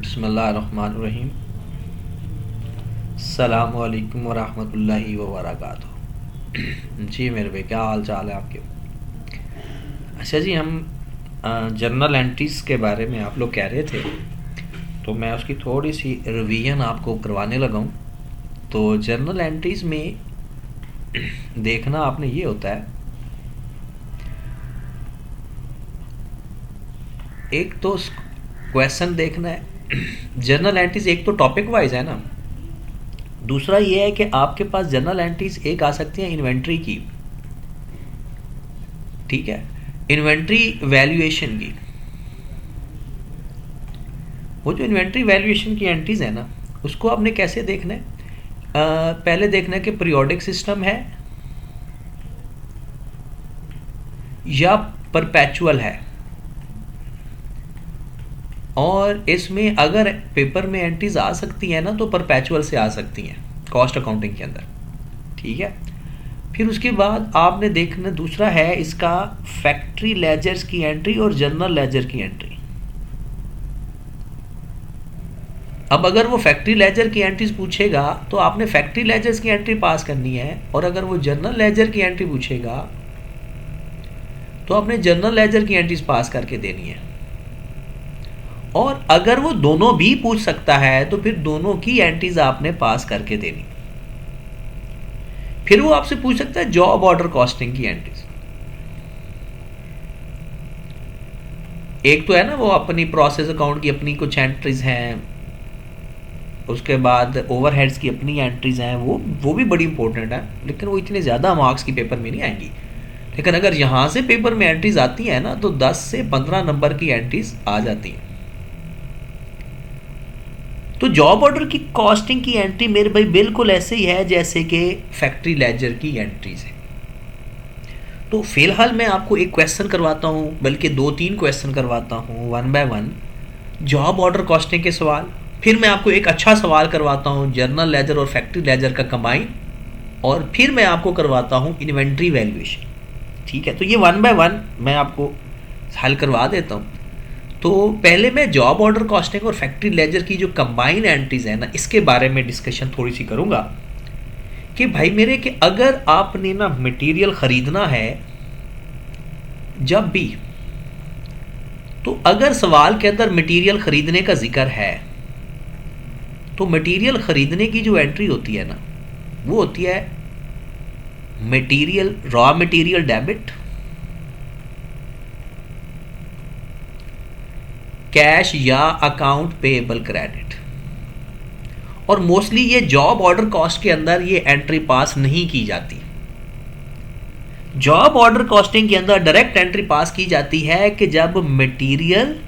बिस्मिल्लाहिर्रहमानिर्रहीम। अस्सलामु अलैकुम वरहमतुल्लाहि वबरकातुहू। जी मेरे भाई, क्या हाल चाल है आपके? अच्छा जी, हम जर्नल एंट्रीज़ के बारे में आप लोग कह रहे थे, तो मैं उसकी थोड़ी सी रिवीजन आपको करवाने लगा हूँ। तो जर्नल एंट्रीज़ में देखना आपने ये होता है, एक तो क्वेश्चन देखना है। जर्नल एंट्रीज एक तो टॉपिक वाइज है ना, दूसरा ये है कि आपके पास जर्नल एंट्रीज एक आ सकती हैं इन्वेंट्री की, ठीक है, इन्वेंट्री वैल्यूएशन की। वो जो इन्वेंट्री वैल्यूएशन की एंट्रीज है ना, उसको आपने कैसे देखना है? पहले देखना है कि पीरियोडिक सिस्टम है या परपेचुअल है, और इसमें अगर पेपर में एंट्रीज आ सकती हैं ना तो परपेचुअल से आ सकती हैं कॉस्ट अकाउंटिंग के अंदर, ठीक है। फिर उसके बाद आपने देखना, दूसरा है इसका फैक्ट्री लेजर्स की एंट्री और जर्नल लेजर की एंट्री। अब अगर वो फैक्ट्री लेजर की एंट्रीज पूछेगा तो आपने फैक्ट्री लेजर्स की एंट्री पास करनी है, और अगर वो जर्नल लेजर की एंट्री पूछेगा तो आपने जर्नल लेजर की एंट्रीज पास करके देनी है। और अगर वो दोनों भी पूछ सकता है तो फिर दोनों की एंट्रीज आपने पास करके देनी। फिर वो आपसे पूछ सकता है जॉब ऑर्डर कॉस्टिंग की एंट्रीज। एक तो है ना वो अपनी प्रोसेस अकाउंट की अपनी कुछ एंट्रीज हैं, उसके बाद ओवरहेड्स की अपनी एंट्रीज हैं, वो भी बड़ी इंपॉर्टेंट है, लेकिन वो इतने ज़्यादा मार्क्स की पेपर में नहीं आएंगी। लेकिन अगर यहाँ से पेपर में एंट्रीज आती हैं ना तो 10 से 15 नंबर की एंट्रीज आ जाती हैं। तो जॉब ऑर्डर की कॉस्टिंग की एंट्री मेरे भाई बिल्कुल ऐसे ही है जैसे कि फैक्ट्री लेजर की एंट्रीज है। तो फिलहाल मैं आपको एक क्वेश्चन करवाता हूँ, बल्कि 2-3 क्वेश्चन करवाता हूँ one by one, job order costing के सवाल। फिर मैं आपको एक अच्छा सवाल करवाता हूँ जर्नल लेजर और फैक्ट्री लेजर का कंबाइन, और फिर मैं आपको करवाता हूँ इन्वेंट्री वैल्यूएशन, ठीक है। तो ये वन बाय वन मैं आपको हल करवा देता हूँ। तो पहले मैं जॉब ऑर्डर कॉस्टिंग और फैक्ट्री लेजर की जो कंबाइन एंट्रीज है ना, इसके बारे में डिस्कशन थोड़ी सी करूँगा कि भाई मेरे, कि अगर आपने ना मटेरियल ख़रीदना है जब भी, तो अगर सवाल के अंदर मटेरियल ख़रीदने का जिक्र है तो मटेरियल ख़रीदने की जो एंट्री होती है ना, वो होती है material, raw material debit, cash या अकाउंट पेएबल क्रेडिट। और मोस्टली ये जॉब ऑर्डर कॉस्ट के अंदर ये एंट्री पास नहीं की जाती। जॉब ऑर्डर कॉस्टिंग के अंदर डायरेक्ट एंट्री पास की जाती है कि जब material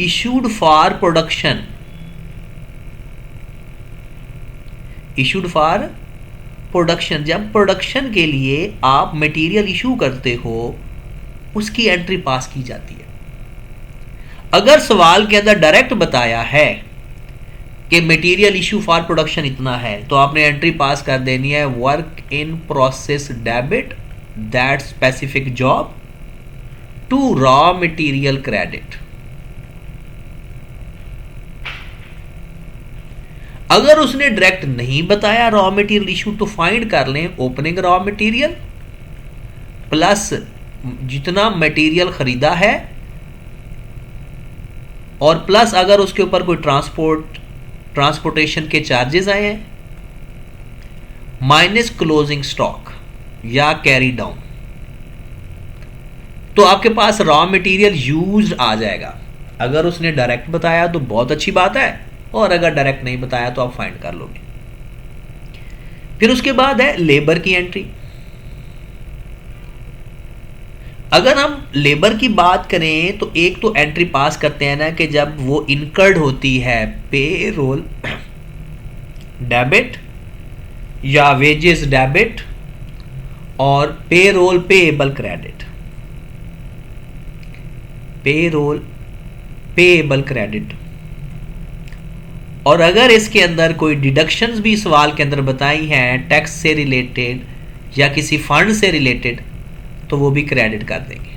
issued for production, issued for production, जब प्रोडक्शन के लिए आप मटेरियल इशू करते हो उसकी एंट्री पास की जाती है। अगर सवाल के अंदर डायरेक्ट बताया है कि मटेरियल इशू फॉर प्रोडक्शन इतना है, तो आपने एंट्री पास कर देनी है work in process debit that specific job to raw material credit. अगर उसने डायरेक्ट नहीं बताया रॉ मटेरियल इशू, तो फाइंड कर लें ओपनिंग रॉ मटेरियल प्लस जितना मटेरियल खरीदा है, और प्लस अगर उसके ऊपर कोई ट्रांसपोर्टेशन के चार्जेस आए हैं, माइनस क्लोजिंग स्टॉक या कैरी डाउन, तो आपके पास रॉ मटेरियल यूज्ड आ जाएगा। अगर उसने डायरेक्ट बताया तो बहुत अच्छी बात है, और अगर डायरेक्ट नहीं बताया तो आप फाइंड कर लोगे। फिर उसके बाद है लेबर की एंट्री। अगर हम लेबर की बात करें तो एक तो एंट्री पास करते हैं ना कि जब वो इनकर्ड होती है पे रोल डेबिट या वेजेस डेबिट और पे रोल पेएबल क्रेडिट, पे रोल पेएबल क्रेडिट। और अगर इसके अंदर कोई डिडक्शंस भी सवाल के अंदर बताई हैं टैक्स से रिलेटेड या किसी फंड से रिलेटेड, तो वो भी क्रेडिट कर देंगे।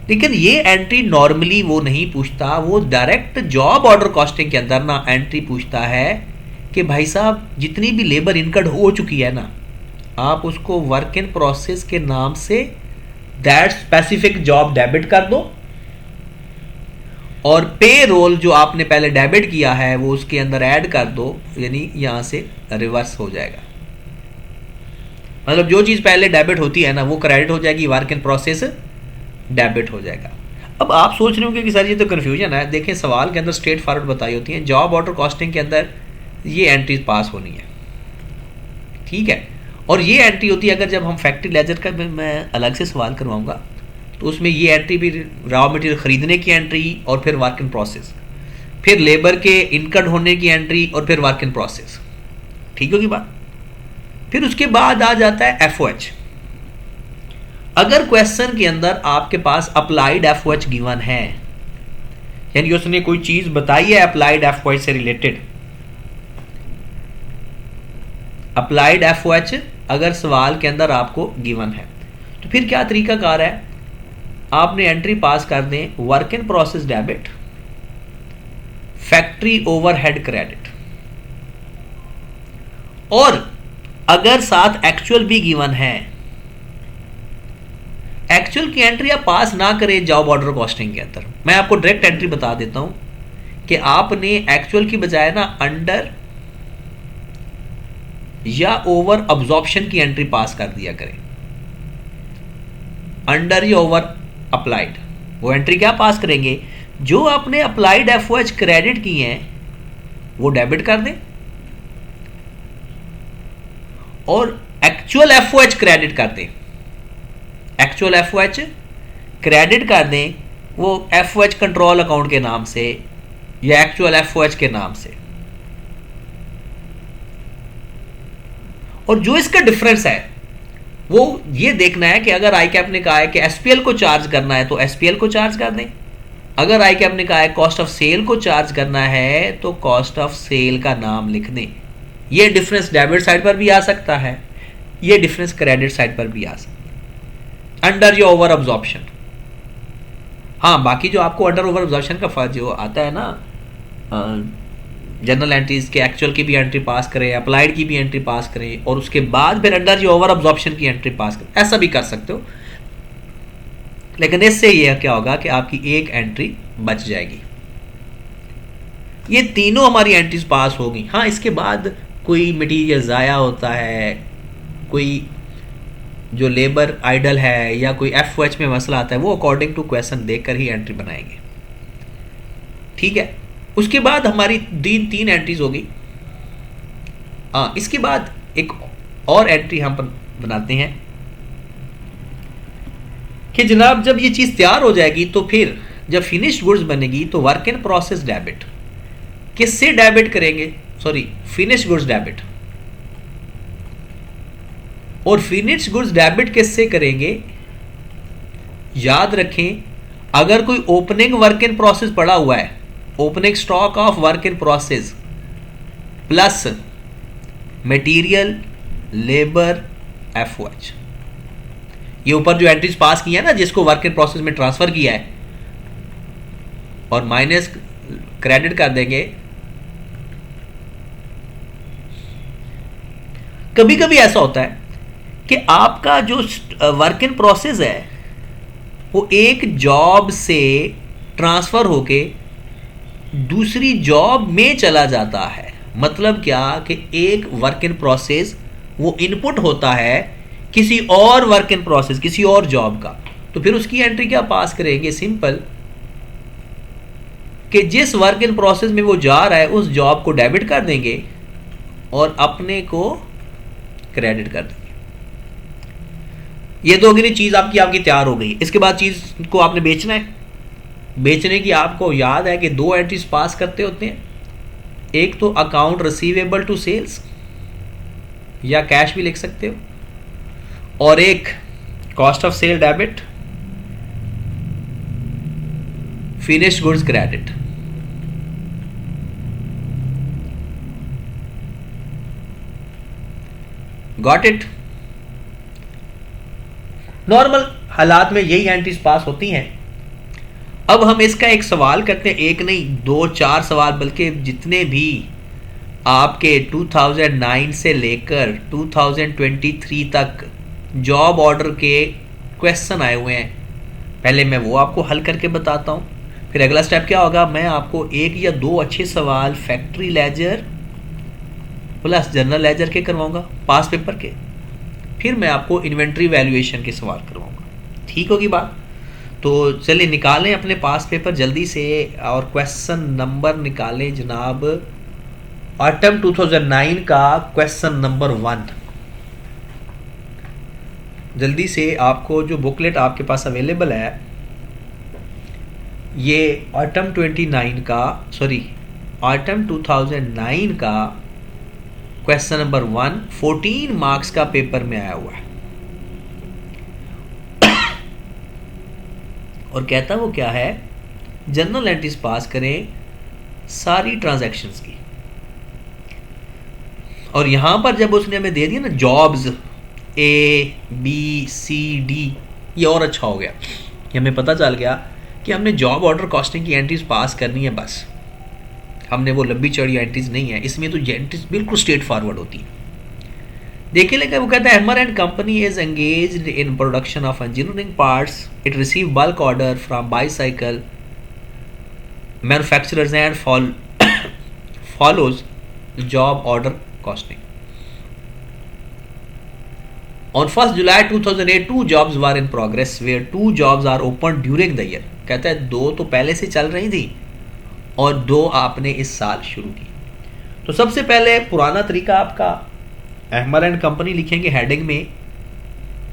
लेकिन ये एंट्री नॉर्मली वो नहीं पूछता, वो डायरेक्ट जॉब ऑर्डर कॉस्टिंग के अंदर ना एंट्री पूछता है कि भाई साहब जितनी भी लेबर इनकम हो चुकी है ना, आप उसको वर्क इन प्रोसेस के नाम say that specific job debit कर दो, और पे रोल जो आपने पहले डेबिट किया है वो उसके अंदर ऐड कर दो, यानी यहां से रिवर्स हो जाएगा। मतलब जो चीज़ पहले डेबिट होती है ना वो क्रेडिट हो जाएगी, वर्क इन प्रोसेस डेबिट हो जाएगा। अब आप सोच रहे होंगे कि सर ये तो कन्फ्यूजन है। देखें सवाल के अंदर स्ट्रेट फॉरवर्ड बताई होती हैं, जॉब ऑर्डर कॉस्टिंग के अंदर ये एंट्रीज पास होनी है, ठीक है। और ये एंट्री होती है अगर जब हम फैक्ट्री लेजर का मैं अलग से सवाल करवाऊंगा तो उसमें ये एंट्री भी रॉ मटेरियल खरीदने की एंट्री और फिर वर्क इन प्रोसेस, फिर लेबर के इनकम होने की एंट्री और फिर वर्क इन प्रोसेस, ठीक होगी बात। फिर उसके बाद आ जाता है एफओएच। अगर क्वेश्चन के अंदर आपके पास अप्लाइड एफओएच गिवन है, यानी उसने कोई चीज बताई है अप्लाइड एफओएच से रिलेटेड, अप्लाइड एफओएच अगर सवाल के अंदर आपको गिवन है तो फिर क्या तरीकाकार है, आपने एंट्री पास कर दें work in process debit, factory overhead credit, और अगर साथ एक्चुअल भी गिवन है, एक्चुअल की एंट्री आप पास ना करें जॉब ऑर्डर कॉस्टिंग के अंदर, मैं आपको डायरेक्ट एंट्री बता देता हूं कि आपने एक्चुअल की बजाय ना अंडर या ओवर अब्जॉर्प्शन की एंट्री पास कर दिया करें। अंडर या ओवर अप्लाइड, वो एंट्री क्या पास करेंगे, जो आपने अप्लाइड एफओएच क्रेडिट किए हैं वो डेबिट कर दें, और एक्चुअल एफओएच क्रेडिट कर दें, एक्चुअल एफओएच क्रेडिट कर दें वो एफओएच कंट्रोल अकाउंट के नाम से या एक्चुअल एफओएच के नाम से। और जो इसका डिफरेंस है वो ये देखना है कि अगर आई कैप ने कहा है कि एसपीएल को चार्ज करना है तो एसपीएल को चार्ज कर दें, अगर आई कैप ने कहा है कॉस्ट ऑफ सेल को चार्ज करना है तो कॉस्ट ऑफ सेल का नाम लिख दें। ये डिफरेंस डेबिट साइड पर भी आ सकता है, ये डिफरेंस क्रेडिट साइड पर भी आ सकता है, अंडर या ओवर अब्जॉर्प्शन। हाँ, बाकी जो आपको अंडर ओवर अब्जॉर्प्शन का फर्ज जो आता है ना, जनरल एंट्रीज के एक्चुअल की भी एंट्री पास करें, अप्लाइड की भी एंट्री पास करें, और उसके बाद फिर अंडर या ओवर अब्जॉर्प्शन की एंट्री पास करें, ऐसा भी कर सकते हो। लेकिन इससे यह क्या होगा कि आपकी एक एंट्री बच जाएगी। ये तीनों हमारी एंट्रीज पास होगी। हाँ, इसके बाद कोई मटेरियल ज़ाया होता है, कोई जो लेबर आइडल है, या कोई एफओएच में मसला आता है, वो अकॉर्डिंग टू क्वेश्चन देखकर ही एंट्री बनाएंगे, ठीक है। उसके बाद हमारी तीन एंट्रीज होगी। हाँ, इसके बाद एक और एंट्री हम बनाते हैं कि जनाब जब ये चीज़ तैयार हो जाएगी तो फिर जब फिनिश्ड गुड्स बनेगी तो वर्क इन प्रोसेस डेबिट किससे डेबिट करेंगे, सॉरी फिनिश्ड गुड्स डेबिट, और फिनिश्ड गुड्स डेबिट किससे करेंगे, याद रखें अगर कोई ओपनिंग वर्क इन प्रोसेस पड़ा हुआ है, opening stock of work in process plus material labour FOH, ये ऊपर जो एंट्रीज पास की है ना जिसको वर्क इन प्रोसेस में ट्रांसफर किया है, और माइनस क्रेडिट कर देंगे। कभी कभी ऐसा होता है कि आपका जो वर्क इन प्रोसेस है वो एक जॉब से ट्रांसफर होके दूसरी जॉब में चला जाता है। मतलब क्या कि एक वर्क इन प्रोसेस वो इनपुट होता है किसी और वर्क इन प्रोसेस, किसी और जॉब का, तो फिर उसकी एंट्री क्या पास करेंगे, सिंपल कि जिस वर्क इन प्रोसेस में वो जा रहा है उस जॉब को डेबिट कर देंगे और अपने को क्रेडिट कर देंगे। ये तो होगी चीज आपकी तैयार हो गई। इसके बाद चीज को आपने बेचना है। बेचने की आपको याद है कि दो एंट्रीज पास करते होते हैं, एक तो अकाउंट रिसीवेबल टू सेल्स या कैश भी लिख सकते हो, और एक cost of sale debit, finished goods credit. Got it. Normal हालात में यही एंट्रीज पास होती हैं, अब हम इसका एक सवाल करते हैं, एक नहीं दो चार सवाल, बल्कि जितने भी आपके 2009 से लेकर 2023 तक जॉब ऑर्डर के क्वेश्चन आए हुए हैं, पहले मैं वो आपको हल करके बताता हूँ। फिर अगला स्टेप क्या होगा, मैं आपको एक या दो अच्छे सवाल factory ledger plus general ledger के करवाऊंगा पास पेपर के, फिर मैं आपको इन्वेंट्री वैल्यूएशन के सवाल करवाऊंगा। ठीक होगी बात? तो चलिए निकालें अपने पास पेपर जल्दी से और क्वेश्चन नंबर निकालें जनाब। ऑटम 2009 का क्वेश्चन नंबर 1, जल्दी से आपको जो बुकलेट आपके पास अवेलेबल है, ये ऑटम 2009 का क्वेश्चन नंबर 1 14 मार्क्स का पेपर में आया हुआ है। और कहता वो क्या है, जनरल एंट्रीज पास करें सारी ट्रांजैक्शंस की। और यहां पर जब उसने हमें दे दिया ना जॉब्स ABCD, ये और अच्छा हो गया कि हमें पता चल गया कि हमने जॉब ऑर्डर कॉस्टिंग की एंट्रीज पास करनी है बस, हमने वो लंबी चौड़ी एंट्रीज नहीं है इसमें, तो एंट्रीज बिल्कुल स्ट्रेट फॉरवर्ड होती है। देखिए लेकिन वो कहता है hammer and company is engaged in production of engineering parts, it receive bulk order from bicycle manufacturers and follows job order costing. On 1st July 2008, 2 jobs were in progress, where 2 jobs are opened during the year. कहता है 2 तो पहले से चल रही थी और 2 आपने इस साल शुरू की। तो सबसे पहले पुराना तरीका आपका हैमर एंड कंपनी लिखेंगे हेडिंग में,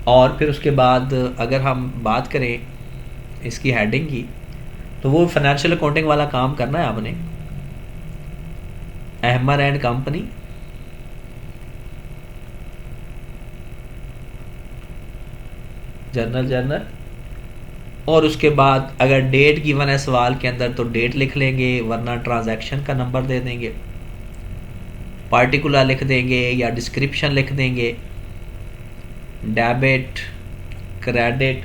और फिर उसके बाद अगर हम बात करें इसकी हेडिंग की, तो वो फाइनेंशियल अकाउंटिंग वाला काम करना है आपने। हैमर एंड कंपनी, जर्नल, और उसके बाद अगर डेट गिवन है सवाल के अंदर तो डेट लिख लेंगे, वरना ट्रांजैक्शन का नंबर दे देंगे, पार्टिकुलर लिख देंगे या डिस्क्रिप्शन लिख देंगे, डेबिट क्रेडिट,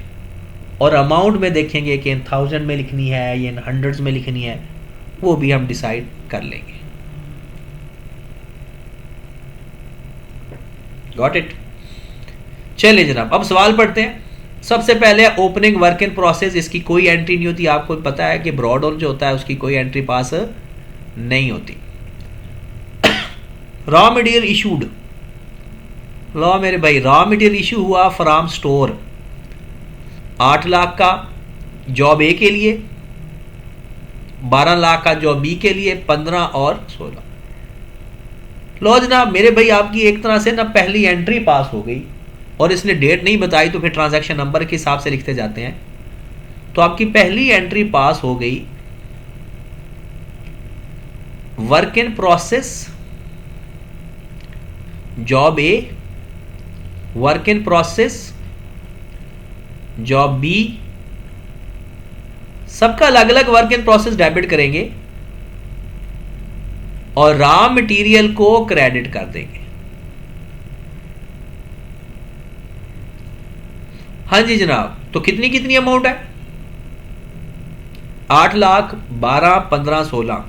और अमाउंट में देखेंगे कि इन 1000 में लिखनी है या इन हंड्रेड्स में लिखनी है, वो भी हम डिसाइड कर लेंगे। Got it? चलिए जनाब अब सवाल पढ़ते हैं। सबसे पहले ओपनिंग वर्क इन प्रोसेस, इसकी कोई एंट्री नहीं होती, आपको पता है कि ब्रॉड ऑन जो होता है उसकी कोई एंट्री पास नहीं होती। रॉ मटेरियल इशूड, लो मेरे भाई, रॉ मटेरियल इशू हुआ फ्रॉम स्टोर 8 लाख का जॉब ए के लिए, 12 लाख का जॉब बी के लिए, 15 और 16। लो जनाब मेरे भाई आपकी एक तरह से ना पहली एंट्री पास हो गई, और इसने डेट नहीं बताई तो फिर ट्रांजैक्शन नंबर के हिसाब से लिखते जाते हैं। तो आपकी पहली एंट्री पास हो गई, work in process job A, work in process job B, सबका अलग अलग वर्क इन प्रोसेस डेबिट करेंगे और रॉ मटेरियल को क्रेडिट कर देंगे। हाँ जी जनाब, तो कितनी कितनी अमाउंट है? 8 लाख, 12, 15, 16।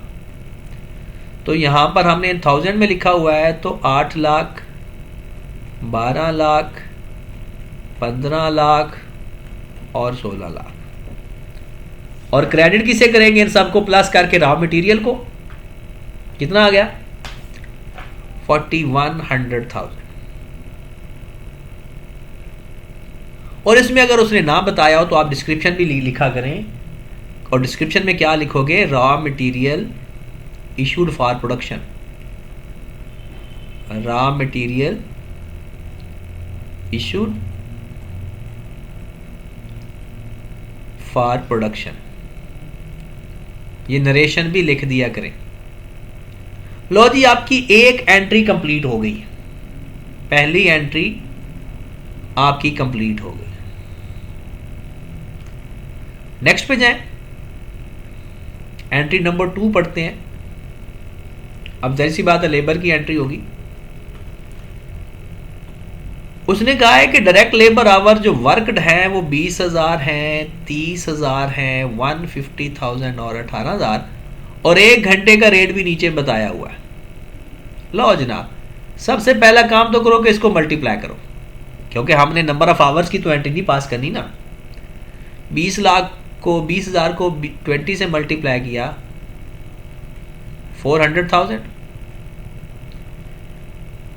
तो यहां पर हमने 1000 में लिखा हुआ है, तो 8 लाख, 12 लाख, 15 लाख और 16 लाख। और क्रेडिट किसे करेंगे? इन सबको प्लस करके रॉ मटेरियल को। कितना आ गया? 4100,000। और इसमें अगर उसने ना बताया हो तो आप डिस्क्रिप्शन भी लिखा करें, और डिस्क्रिप्शन में क्या लिखोगे? Raw material issued for production, raw material issued for production, ये नरेशन भी लिख दिया करें। लो जी आपकी एक एंट्री कंप्लीट हो गई, पहली एंट्री आपकी कंप्लीट हो गई। नेक्स्ट पे जाएं, एंट्री नंबर 2 पढ़ते हैं। अब जाहिर सी बात है लेबर की एंट्री होगी। उसने कहा है कि डायरेक्ट लेबर आवर जो वर्कड हैं वो 20,000 हैं, 30,000 हैं, 150,000 और 18,000, और 1 घंटे का रेट भी नीचे बताया हुआ है। लो जनाब, सबसे पहला काम तो करो कि इसको मल्टीप्लाई करो, क्योंकि हमने नंबर ऑफ आवर्स की तो एंट्री नहीं पास करनी ना। 20,000 को 20 से मल्टीप्लाई किया 400,000,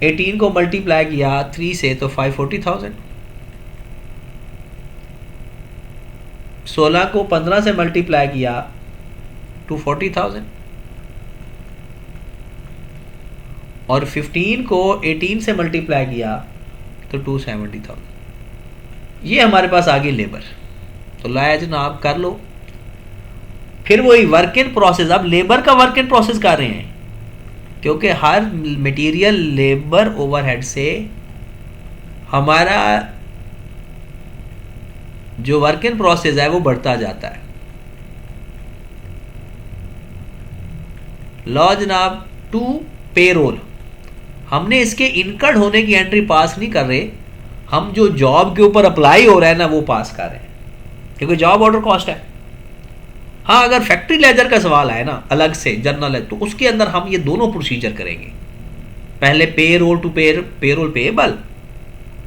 18 को मल्टीप्लाई किया 3 से तो 540,000, 16 को 15 से मल्टीप्लाई किया 240,000, और 15 को 18 से मल्टीप्लाई किया तो 270,000। ये हमारे पास आ गई लेबर। तो लाया जनाब, कर लो। फिर वही वर्क इन प्रोसेस, अब लेबर का वर्क इन प्रोसेस कर रहे हैं, क्योंकि हर मटेरियल लेबर ओवरहेड से हमारा जो वर्क इन प्रोसेस है वो बढ़ता जाता है। लो जनाब, टू पेरोल, हमने इसके इनकर्ड होने की एंट्री पास नहीं कर रहे, हम जो जॉब के ऊपर अप्लाई हो रहा है ना वो पास कर रहे हैं, क्योंकि जॉब ऑर्डर कॉस्ट है। हाँ, अगर फैक्ट्री लेजर का सवाल आए ना अलग से जर्नल है, तो उसके अंदर हम ये दोनों प्रोसीजर करेंगे, पहले पे रोल टू पेरोल पेएबल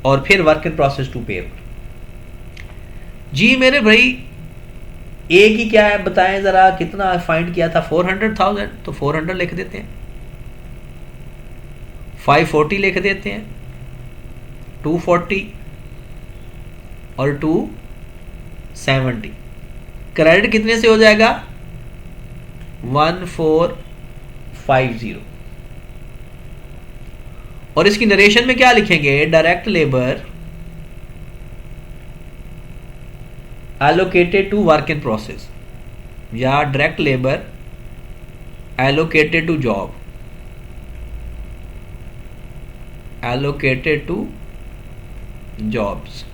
और फिर work in process to payable. जी मेरे भाई, ए की क्या है बताएं जरा, कितना फाइंड किया था? 400,000, तो 400 लिख देते हैं, 540 लिख देते हैं, 240 और 270। क्रेडिट कितने से हो जाएगा? 1450। और इसकी नरेशन में क्या लिखेंगे? Direct labour allocated to work in process, या direct labour allocated to job, allocated to jobs.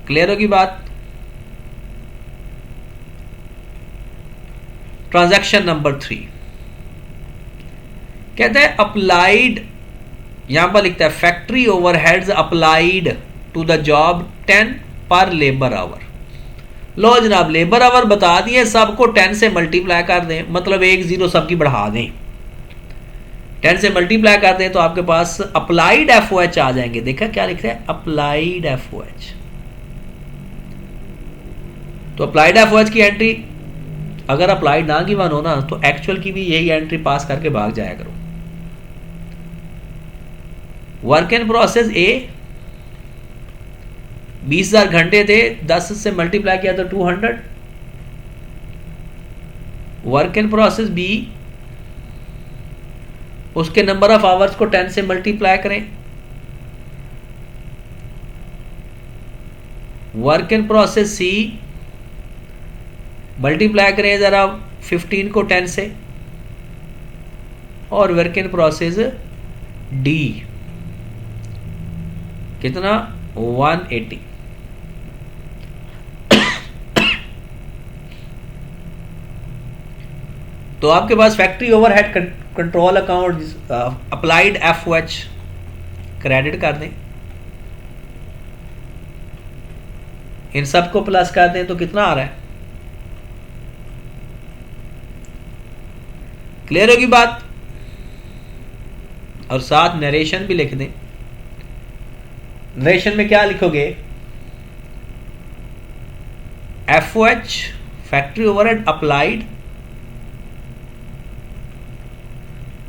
Clear होगी बात? ट्रांजैक्शन नंबर 3 कहते हैं अप्लाइड, यहां पर लिखता है factory overheads applied to the job 10 पर लेबर आवर। लो जनाब, लेबर आवर बता दिए, सबको 10 से मल्टीप्लाई कर दें, मतलब 1 0 सबकी बढ़ा दें, 10 से मल्टीप्लाई कर दें तो आपके पास अप्लाइड एफओएच आ जाएंगे। देखा क्या लिख रहा है? Applied FOH. तो अप्लाइड एफओएच की एंट्री अगर अप्लाइड ना गिवन हो ना, तो एक्चुअल की भी यही एंट्री पास करके भाग जाया करो। वर्क इन प्रोसेस ए 20,000 घंटे थे, 10 से मल्टीप्लाई किया तो 200। वर्क इन प्रोसेस बी, उसके नंबर ऑफ आवर्स को 10 से मल्टीप्लाई करें। Work in process C, multiply करें जरा 15 को 10 से, और वर्क इन प्रोसेस डी कितना? 180। तो आपके पास factory overhead control account applied FOH credit कर दें, इन सबको प्लस कर दें तो कितना आ रहा है? क्लियर होगी बात? और साथ नरेशन भी लिख दें। नरेशन में क्या लिखोगे? FOH factory overhead applied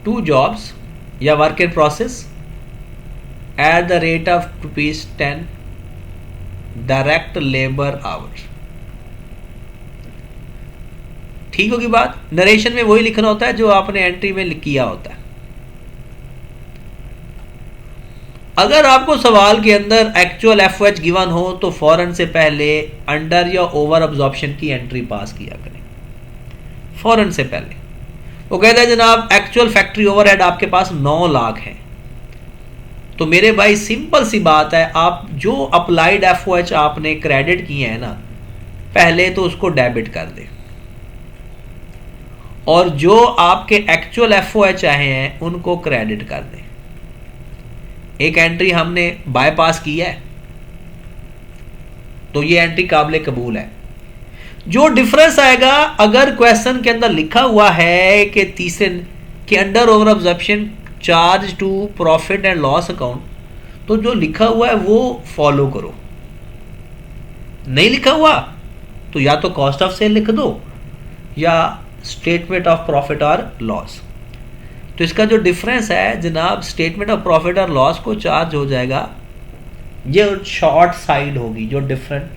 to jobs या work in process at the rate of ₹10 direct labour hour. ठीक होगी बात? नरेशन में वही लिखना होता है जो आपने एंट्री में किया होता है। अगर आपको सवाल के अंदर एक्चुअल एफओएच गिवन हो तो फौरन से पहले अंडर या ओवर अब्जॉर्प्शन की एंट्री पास किया करें, फौरन से पहले। वो कहता है जनाब एक्चुअल फैक्ट्री ओवरहेड आपके पास 9 लाख है, तो मेरे भाई सिंपल सी बात है, आप जो अप्लाइड एफओएच आपने क्रेडिट किए हैं ना, पहले तो उसको डेबिट कर दे, और जो आपके एक्चुअल एफओएच आए हैं उनको क्रेडिट कर दे। एक एंट्री हमने बायपास की है, तो ये एंट्री काबिल कबूल है। जो डिफरेंस आएगा, अगर क्वेश्चन के अंदर लिखा हुआ है कि तीसरे कि under over absorption charge to profit and loss account, तो जो लिखा हुआ है वो फॉलो करो। नहीं लिखा हुआ तो या तो कॉस्ट ऑफ सेल लिख दो या स्टेटमेंट ऑफ प्रॉफिट और लॉस। तो इसका जो डिफरेंस है जनाब, स्टेटमेंट ऑफ प्रॉफिट और लॉस को चार्ज हो जाएगा, ये शॉर्ट साइड होगी, जो डिफरेंट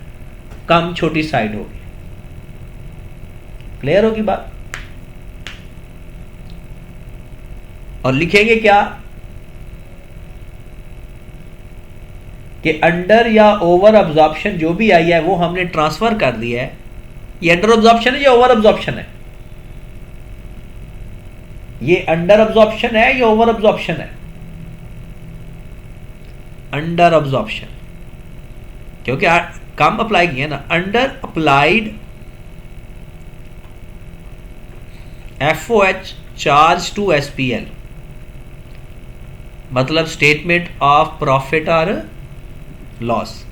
कम छोटी साइड होगी। क्लियर होगी बात? और लिखेंगे क्या कि अंडर या ओवर अब्जॉर्प्शन जो भी आई है वो हमने ट्रांसफर कर दिया है। ये अंडर अब्जॉर्प्शन है या ओवर अब्जॉर्प्शन है? ये अंडर अब्जॉर्प्शन है या ओवर अब्जॉर्प्शन है? अंडर अब्जॉर्प्शन, क्योंकि कम अप्लाई किया ना। Under applied FOH charge to SPL, मतलब स्टेटमेंट ऑफ प्रॉफिट और लॉस।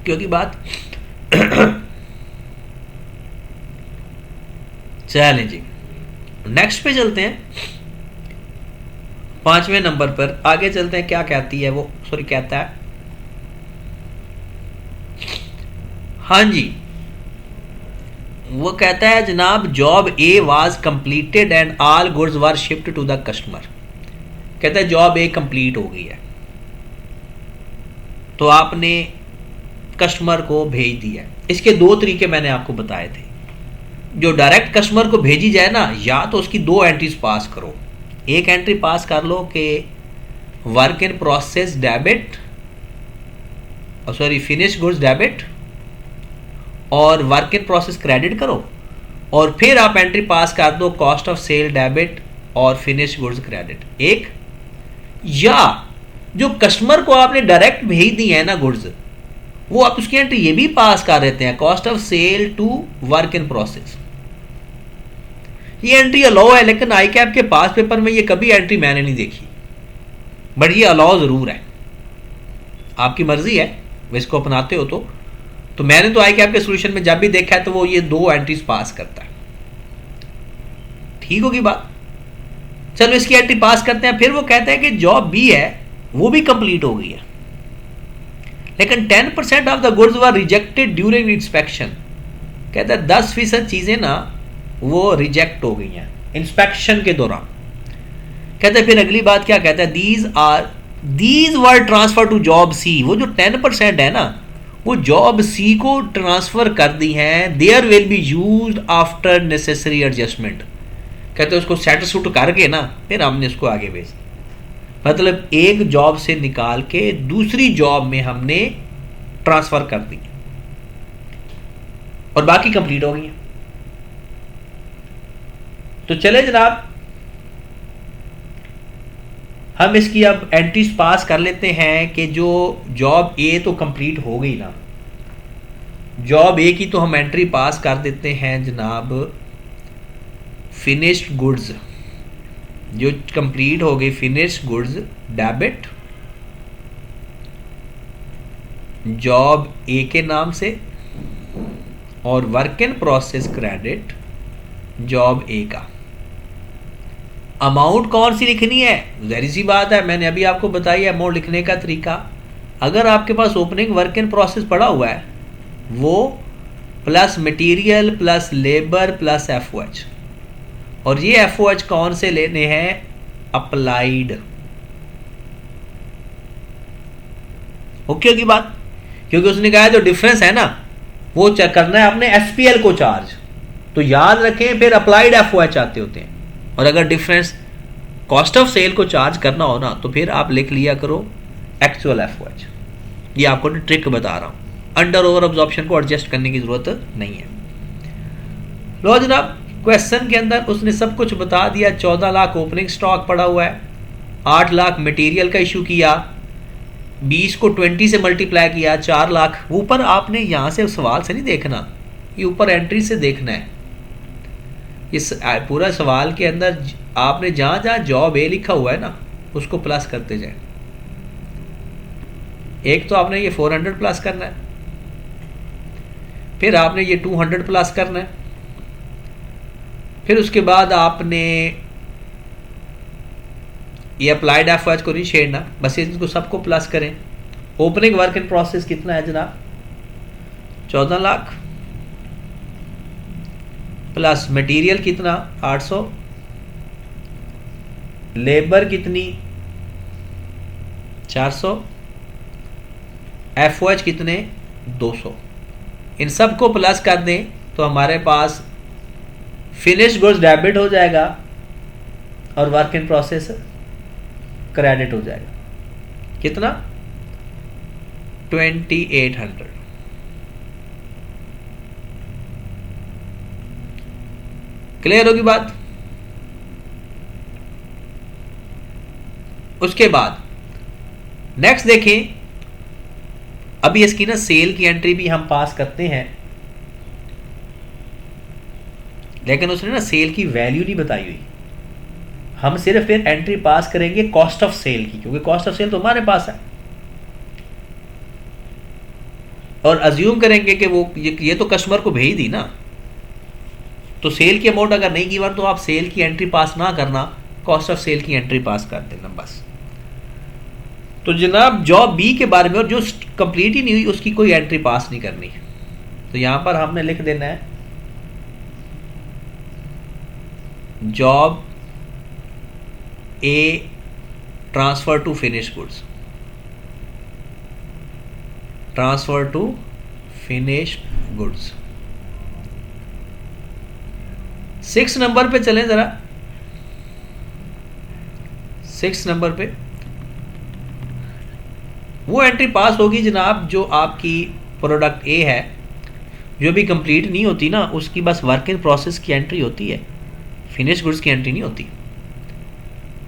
क्योंकि बात चलें जी, नेक्स्ट पे चलते हैं, 5वें नंबर पर आगे चलते हैं। क्या कहती है वो, सॉरी कहता है, हाँ जी, वो कहता है जनाब job A was completed and all goods were shift to the customer. कहता है जॉब ए कंप्लीट हो गई है, तो आपने कस्टमर को भेज दिया। इसके दो तरीके मैंने आपको बताए थे। जो डायरेक्ट कस्टमर को भेजी जाए ना, या तो उसकी दो एंट्रीज पास करो। एक एंट्री पास कर लो कि work in process debit, sorry finish goods debit, और वर्क इन प्रोसेस क्रेडिट करो, और फिर आप एंट्री पास कर दो कॉस्ट ऑफ सेल डेबिट और फिनिश गुड्स क्रेडिट। एक, या जो कस्टमर को आपने डायरेक्ट भेज दी है ना गुड्स, वो आप उसकी एंट्री ये भी पास कर देते हैं cost of sale to work in process. ये एंट्री अलाउ है, लेकिन आई कैप के पास पेपर में ये कभी एंट्री मैंने नहीं देखी, बट ये अलाउ जरूर है। आपकी मर्जी है, वे इसको अपनाते हो तो मैंने तो आई कैप के सोल्यूशन में जब भी देखा है तो वो ये दो एंट्रीज पास करता है। ठीक होगी बात? चलो इसकी एंट्री पास करते हैं। फिर वो कहता है कि जॉब बी है वो भी कंप्लीट हो गई है, लेकिन 10% of the goods were rejected during inspection. कहता है 10% चीजें ना वो रिजेक्ट हो गई हैं इंस्पेक्शन के दौरान। कहते हैं फिर अगली बात क्या कहता है, these were transfer to job C. वो जो 10% है ना, वो जॉब सी को ट्रांसफर कर दी हैं। There will be used after necessary adjustment. कहते हैं उसको सेट सूट करके ना फिर हमने उसको आगे भेज, मतलब एक जॉब से निकाल के दूसरी जॉब में हमने ट्रांसफर कर दी और बाकी कंप्लीट हो गई। तो चले जनाब, हम इसकी अब एंट्रीज पास कर लेते हैं कि जो जॉब ए तो कंप्लीट हो गई ना, जॉब ए की तो हम एंट्री पास कर देते हैं जनाब फिनिश्ड गुड्स, जो कंप्लीट हो गई finished goods debit job A के नाम से, और work in process credit job A का। अमाउंट कौन सी लिखनी है? जहरी सी बात है, मैंने अभी आपको बताई है अमाउंट लिखने का तरीका। अगर आपके पास ओपनिंग वर्क इन प्रोसेस पड़ा हुआ है, वो plus material plus labour plus FOH, और ये FOH कौन से लेने हैं? अप्लाइड। ओके की बात? क्योंकि उसने कहा है जो डिफरेंस है ना वो चेक करना है अपने SPL को चार्ज, तो याद रखें फिर अप्लाइड FOH आते होते हैं। और अगर डिफरेंस कॉस्ट ऑफ सेल को चार्ज करना हो ना तो फिर आप लिख लिया करो एक्चुअल FOH। ये आपको ट्रिक बता रहा हूं, अंडर ओवर अब्जॉर्प्शन को एडजस्ट करने की जरूरत नहीं है। लो जनाब, क्वेश्चन के अंदर उसने सब कुछ बता दिया। 14 लाख ओपनिंग स्टॉक पड़ा हुआ है, 8 लाख मटेरियल का इशू किया, 20 को 20 से मल्टीप्लाई किया, 4 लाख। ऊपर आपने यहां से सवाल से नहीं देखना, ये ऊपर एंट्री से देखना है। इस पूरा सवाल के अंदर आपने जहाँ जहाँ जॉब ए लिखा हुआ है ना उसको प्लस करते जाए। एक तो आपने ये 400 प्लस करना है, फिर आपने ये 200 प्लस करना है, फिर उसके बाद आपने ये अप्लाइड एफर्ट को नहीं छेड़ना, बस इनको सबको प्लस करें। ओपनिंग वर्क इन प्रोसेस कितना है जनाब? 14 लाख प्लस मटेरियल कितना? 800, लेबर कितनी? 400, एफओएच कितने? 200। इन सब को प्लस कर दें तो हमारे पास फिनिश गुड्स डेबिट हो जाएगा और वर्क इन प्रोसेस क्रेडिट हो जाएगा। कितना? 2800। क्लियर होगी बात? उसके बाद नेक्स्ट देखें, अभी इसकी ना सेल की एंट्री भी हम पास करते हैं, लेकिन उसने ना सेल की वैल्यू नहीं बताई हुई। हम सिर्फ फिर एंट्री पास करेंगे कॉस्ट ऑफ सेल की, क्योंकि कॉस्ट ऑफ सेल तो हमारे पास है, और अज्यूम करेंगे कि वो ये तो कस्टमर को भेज दी ना, तो सेल की अमाउंट अगर नहीं गिवन तो आप सेल की एंट्री पास ना करना, कॉस्ट ऑफ सेल की एंट्री पास कर देना बस। तो जनाब जॉब बी के बारे में, और जो कंप्लीट ही नहीं हुई उसकी कोई एंट्री पास नहीं करनी। तो यहां पर हमने लिख देना है job A transfer to finish goods, transfer to finish goods. 6 number पे चलें जरा। 6 नंबर पे वो एंट्री पास होगी जनाब जो आपकी प्रोडक्ट ए है, जो भी कंप्लीट नहीं होती ना उसकी बस वर्क इन प्रोसेस की एंट्री होती है, फिनिश गुड्स की एंट्री नहीं होती।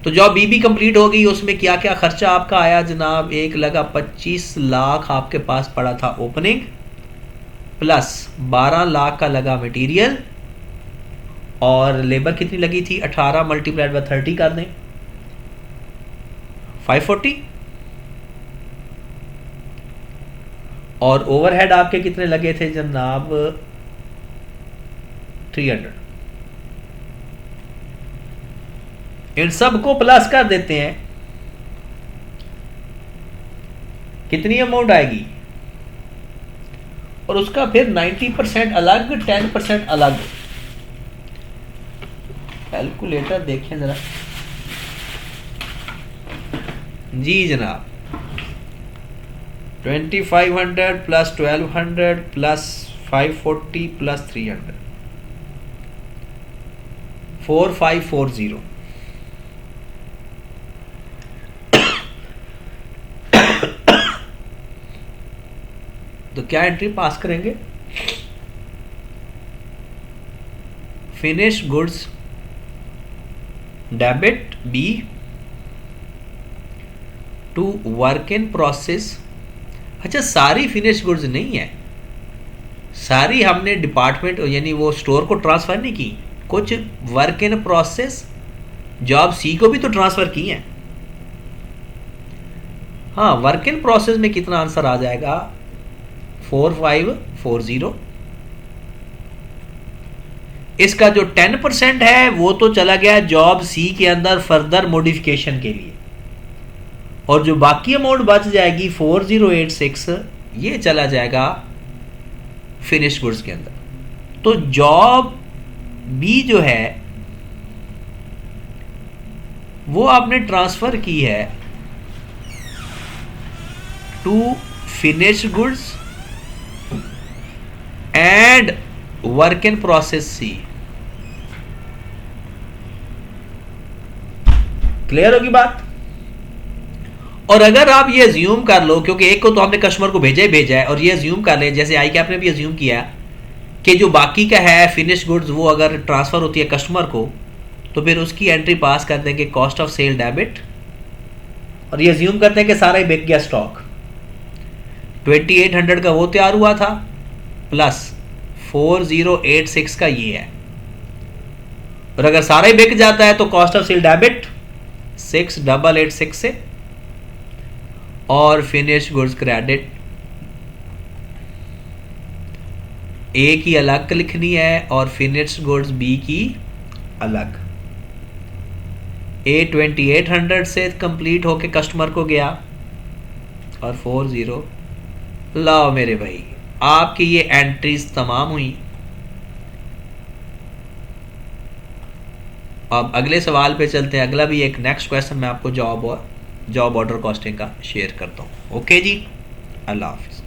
तो जॉब बी भी कंप्लीट हो गई, उसमें क्या क्या खर्चा आपका आया जनाब? एक लगा 25 लाख आपके पास पड़ा था ओपनिंग, प्लस 12 लाख का लगा मटेरियल, और लेबर कितनी लगी थी? 18 मल्टीप्लाइड बाय 30 कर दें 540, और ओवरहेड आपके कितने लगे थे जनाब? 300। इन सब को प्लस कर देते हैं, कितनी अमाउंट आएगी? और उसका फिर 90% अलग, 10% अलग। कैलकुलेटर देखें जरा जी जनाब। 2500 प्लस 1200 प्लस 540 प्लस 300, 4540। तो क्या एंट्री पास करेंगे? Finish goods debit be to work in process. अच्छा, सारी फिनिश गुड्स नहीं है, सारी हमने डिपार्टमेंट यानी वो स्टोर को ट्रांसफर नहीं की, कुछ work in process job C को भी तो ट्रांसफर की है। हाँ, वर्क इन प्रोसेस में कितना आंसर आ जाएगा? 4540। इसका जो 10% है वो तो चला गया जॉब सी के अंदर फर्दर मॉडिफिकेशन के लिए, और जो बाकी अमाउंट बच जाएगी 4086 ये चला जाएगा फिनिश गुड्स के अंदर। तो जॉब बी जो है वो आपने ट्रांसफर की है to finish goods and work in process C. Clear होगी बात? और अगर आप ये अज्यूम कर लो, क्योंकि एक को तो हमने कस्टमर को भेजा ही भेजा है, और ये अज्यूम कर ले जैसे आई कैप ने भी अज्यूम किया कि जो बाकी का है फिनिश गुड्स वो अगर ट्रांसफर होती है कस्टमर को, तो फिर उसकी एंट्री पास कर देंगे कॉस्ट ऑफ सेल डेबिट, और ये अज्यूम करते हैं कि सारा ही बिक गया स्टॉक। 2800 का वो तैयार हुआ था प्लस 4086 का ये है, और अगर सारा ही बिक जाता है तो कॉस्ट ऑफ सेल डेबिट 6886 से, और फिनिश गुड्स क्रेडिट ए की अलग लिखनी है और फिनिश गुड्स बी की अलग। ए 2800 से कंप्लीट होके कस्टमर को गया और 40 लाओ मेरे भाई, आपकी ये एंट्रीज तमाम हुई। अब अगले सवाल पे चलते हैं। अगला भी एक नेक्स्ट क्वेश्चन मैं आपको जॉब ऑर्डर कॉस्टिंग का शेयर करता हूँ। ओके जी, अल्लाह हाफिज़।